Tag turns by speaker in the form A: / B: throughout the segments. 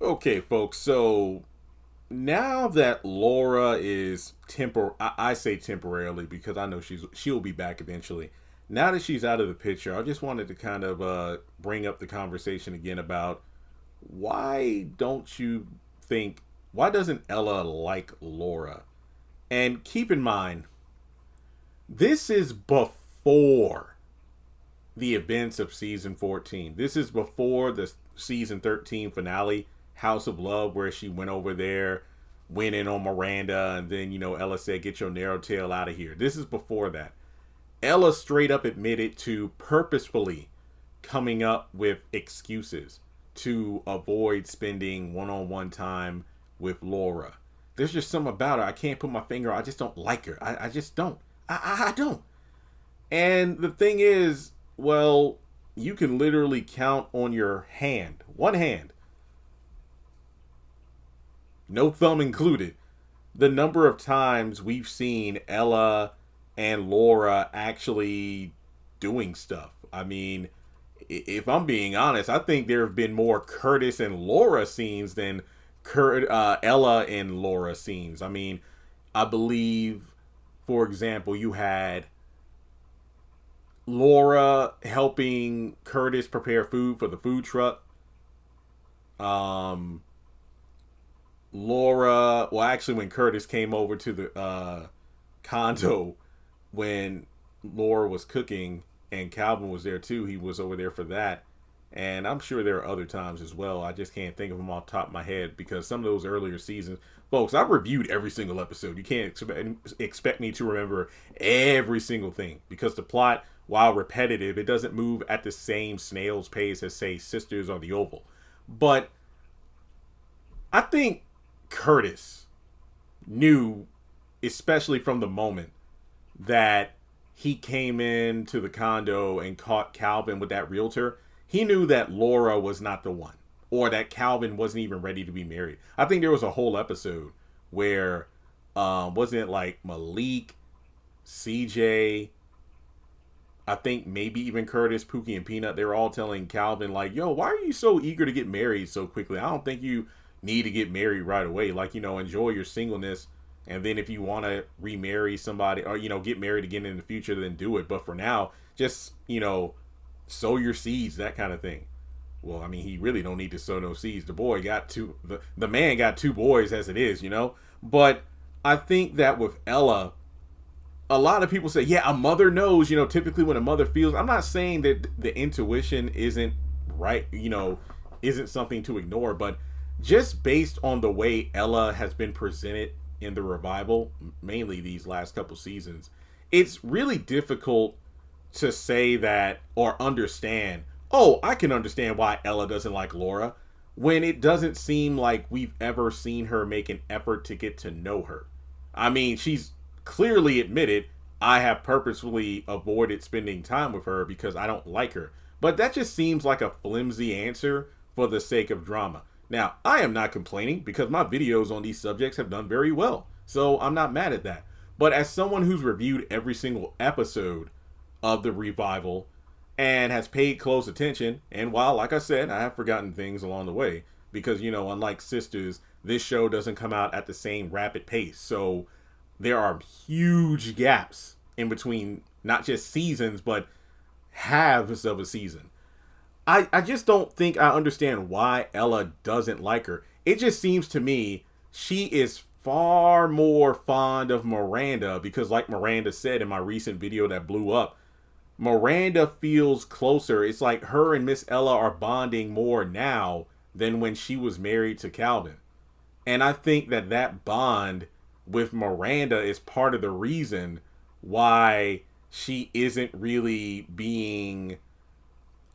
A: Okay, folks. So now that Laura is I say temporarily because I know she'll be back eventually. Now that she's out of the picture, I just wanted to kind of bring up the conversation again about why don't you think why doesn't Ella like Laura? And keep in mind, this is before the events of season 14. This is before the season 13 finale, House of Love, where she went over there, went in on Miranda, and then, Ella said, "Get your narrow tail out of here." This is before that. Ella straight up admitted to purposefully coming up with excuses to avoid spending one on one time with Laura. There's just something about her. I can't put my finger on. I just don't like her. I just don't. I don't. And the thing is, well, you can literally count on your hand, one hand, no thumb included, the number of times we've seen Ella and Laura actually doing stuff. I mean, if I'm being honest, I think there have been more Curtis and Laura scenes than Ella and Laura scenes. I mean, I believe, for example, you had Laura helping Curtis prepare food for the food truck. Um, Laura, well, actually, when Curtis came over to the condo when Laura was cooking and Calvin was there too, he was over there for that. And I'm sure there are other times as well. I just can't think of them off the top of my head because some of those earlier seasons, folks, I've reviewed every single episode. You can't expect me to remember every single thing because the plot, while repetitive, it doesn't move at the same snail's pace as, say, Sisters or The Oval. But I think Curtis knew, especially from the moment that he came into the condo and caught Calvin with that realtor, he knew that Laura was not the one, or that Calvin wasn't even ready to be married. I think there was a whole episode where, wasn't it like Malik, CJ, I think maybe even Curtis, Pookie, and Peanut, they were all telling Calvin, like, "Yo, why are you so eager to get married so quickly? I don't think you need to get married right away. Like, enjoy your singleness. And then if you want to remarry somebody or, get married again in the future, then do it. But for now, just, sow your seeds, that kind of thing." Well, I mean, he really don't need to sow no seeds. The man got two boys as it is, But I think that with Ella, a lot of people say, yeah, a mother knows, typically when a mother feels, I'm not saying that the intuition isn't right, isn't something to ignore, but just based on the way Ella has been presented in the revival, mainly these last couple seasons, it's really difficult to say that or understand, oh, I can understand why Ella doesn't like Laura, when it doesn't seem like we've ever seen her make an effort to get to know her. I mean, she's clearly admitted, I have purposefully avoided spending time with her because I don't like her. But that just seems like a flimsy answer for the sake of drama. Now, I am not complaining because my videos on these subjects have done very well. So I'm not mad at that. But as someone who's reviewed every single episode of the revival and has paid close attention, and while, like I said, I have forgotten things along the way because, unlike Sisters, this show doesn't come out at the same rapid pace. So there are huge gaps in between not just seasons, but halves of a season. I just don't think I understand why Ella doesn't like her. It just seems to me she is far more fond of Miranda because, like Miranda said in my recent video that blew up, Miranda feels closer. It's like her and Miss Ella are bonding more now than when she was married to Calvin. And I think that bond with Miranda is part of the reason why she isn't really being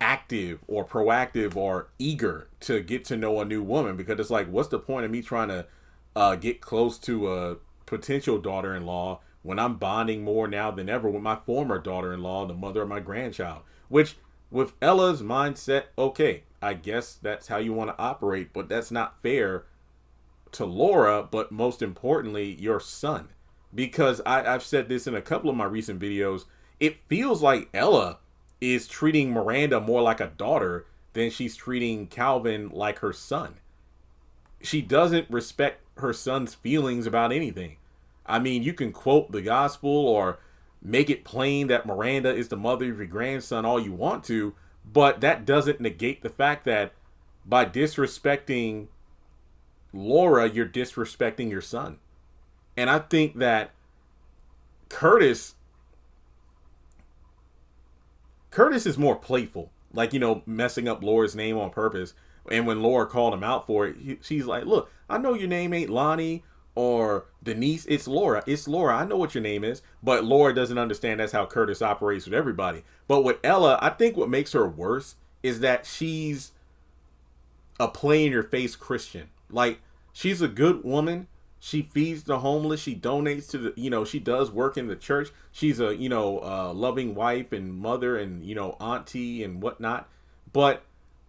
A: active or proactive or eager to get to know a new woman, because it's like, what's the point of me trying to get close to a potential daughter-in-law when I'm bonding more now than ever with my former daughter-in-law, the mother of my grandchild? Which, with Ella's mindset, okay, I guess that's how you want to operate, but that's not fair to Laura, but most importantly, your son. Because I've said this in a couple of my recent videos, it feels like Ella is treating Miranda more like a daughter than she's treating Calvin like her son. she doesn't respect her son's feelings about anything. I mean, you can quote the gospel or make it plain that Miranda is the mother of your grandson all you want to, but that doesn't negate the fact that by disrespecting Laura, you're disrespecting your son. And I think that Curtis Curtis is more playful, like, messing up Laura's name on purpose. And when Laura called him out for it, she's like, "Look, I know your name ain't Lonnie or Denise. It's Laura. It's Laura. I know what your name is." But Laura doesn't understand that's how Curtis operates with everybody. But with Ella, I think what makes her worse is that she's a play in your face Christian. Like, she's a good woman. She feeds the homeless. She donates to she does work in the church. She's a, loving wife and mother and, auntie and whatnot. But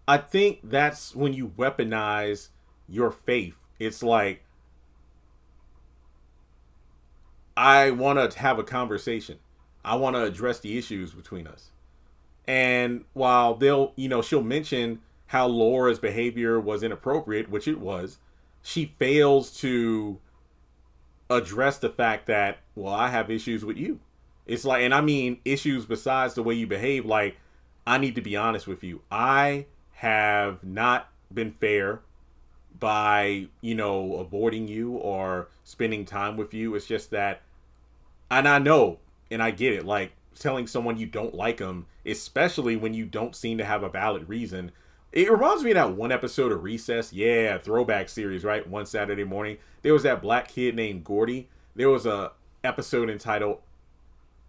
A: I think that's when you weaponize your faith. It's like, I want to have a conversation. I want to address the issues between us. And while she'll mention how Laura's behavior was inappropriate, which it was, she fails to address the fact that, well, I have issues with you. It's like, and I mean issues besides the way you behave. Like, I need to be honest with you. I have not been fair by, avoiding you or spending time with you. It's just that, and I know, and I get it, like, telling someone you don't like them, especially when you don't seem to have a valid reason. It reminds me of that one episode of Recess. Yeah, throwback series, right? One Saturday morning. There was that black kid named Gordy. There was a episode entitled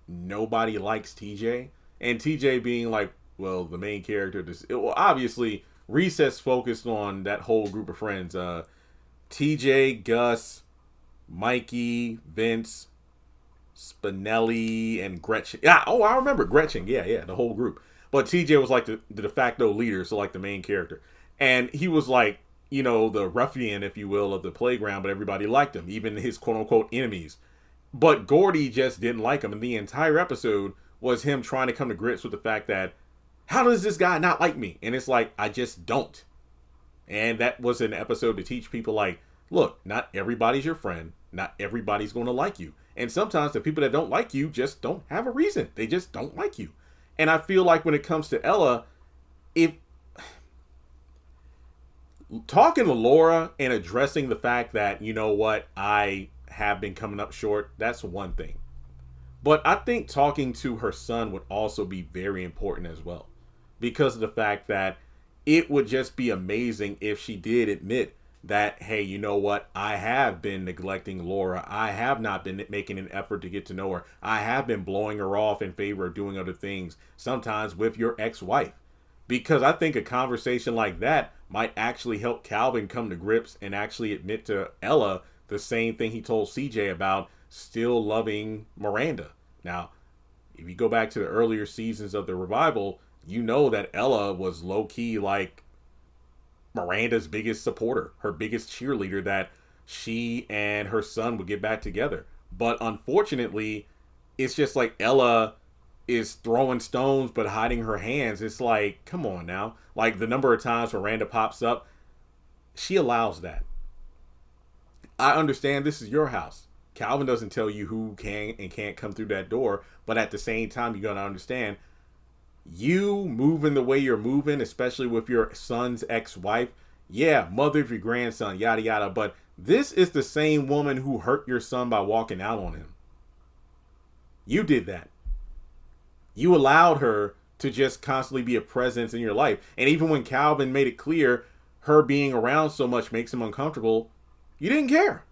A: Nobody Likes TJ. And TJ being like, well, the main character. Well, obviously, Recess focused on that whole group of friends. TJ, Gus, Mikey, Vince, Spinelli, and Gretchen. Yeah, I remember Gretchen. Yeah, the whole group. But TJ was like the de facto leader, so like the main character. And he was like, the ruffian, if you will, of the playground, but everybody liked him, even his quote-unquote enemies. But Gordy just didn't like him, and the entire episode was him trying to come to grips with the fact that, how does this guy not like me? And it's like, I just don't. And that was an episode to teach people, like, look, not everybody's your friend. Not everybody's going to like you. And sometimes the people that don't like you just don't have a reason. They just don't like you. And I feel like when it comes to Ella, if talking to Laura and addressing the fact that, I have been coming up short, that's one thing. But I think talking to her son would also be very important as well, because of the fact that it would just be amazing if she did admit that, hey, you know what? I have been neglecting Laura. I have not been making an effort to get to know her. I have been blowing her off in favor of doing other things, sometimes with your ex-wife. Because I think a conversation like that might actually help Calvin come to grips and actually admit to Ella the same thing he told CJ about still loving Miranda. Now, if you go back to the earlier seasons of the revival, you know that Ella was low-key like Miranda's biggest supporter, her biggest cheerleader, that she and her son would get back together. But unfortunately, it's just like Ella is throwing stones but hiding her hands. It's like, come on now. Like, the number of times Miranda pops up, she allows that. I understand this is your house. Calvin doesn't tell you who can and can't come through that door, but at the same time, you're going to understand, you moving the way you're moving, especially with your son's ex-wife, yeah, mother of your grandson, yada yada, but this is the same woman who hurt your son by walking out on him. You did that. You allowed her to just constantly be a presence in your life. And even when Calvin made it clear her being around so much makes him uncomfortable, you didn't care.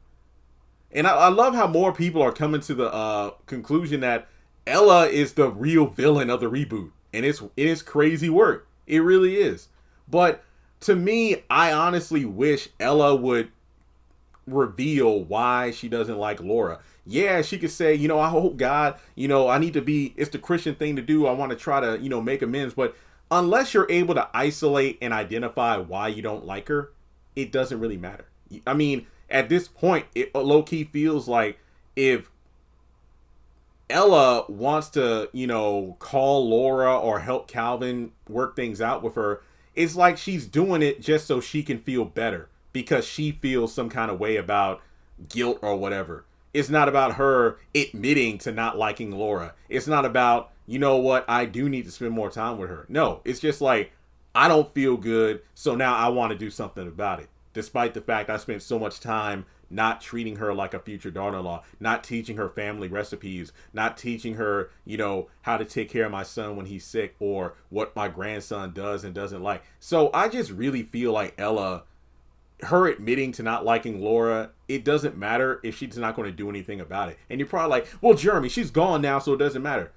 A: And I love how more people are coming to the conclusion that Ella is the real villain of the reboot. And it is crazy work. It really is. But to me, I honestly wish Ella would reveal why she doesn't like Laura. Yeah, she could say, I hope God, I need to be, it's the Christian thing to do. I want to try to, make amends. But unless you're able to isolate and identify why you don't like her, it doesn't really matter. I mean, at this point, it low-key feels like if Ella wants to, call Laura or help Calvin work things out with her, it's like she's doing it just so she can feel better. because she feels some kind of way about guilt or whatever. It's not about her admitting to not liking Laura. It's not about, you know what, I do need to spend more time with her. No, it's just like, I don't feel good, so now I want to do something about it. Despite the fact I spent so much time not treating her like a future daughter-in-law, not teaching her family recipes, not teaching her, you know, how to take care of my son when he's sick, or what my grandson does and doesn't like. So I just really feel like Ella, her admitting to not liking Laura, it doesn't matter if she's not going to do anything about it. And you're probably like, well, Jeremy, she's gone now, so it doesn't matter.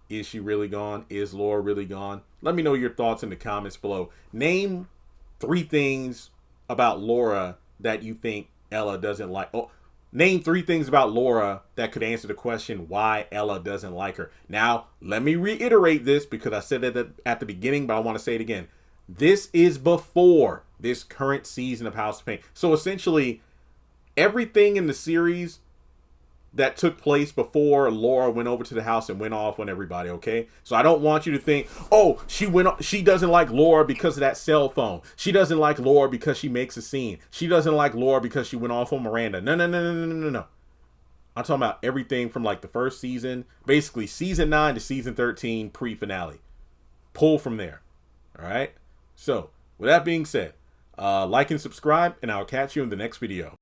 A: Is she really gone? Is Laura really gone? Let me know your thoughts in the comments below. Name 3 things about Laura that you think Ella doesn't like. Oh, name 3 things about Laura that could answer the question why Ella doesn't like her. Now, let me reiterate this because I said it at the beginning, but I want to say it again. This is before this current season of House of Payne. So essentially, everything in the series that took place before Laura went over to the house and went off on everybody, okay? So I don't want you to think, oh, she doesn't like Laura because of that cell phone. She doesn't like Laura because she makes a scene. She doesn't like Laura because she went off on Miranda. No. I'm talking about everything from like the first season, basically season 9 to season 13 pre-finale. Pull from there, all right? So with that being said, like and subscribe, and I'll catch you in the next video.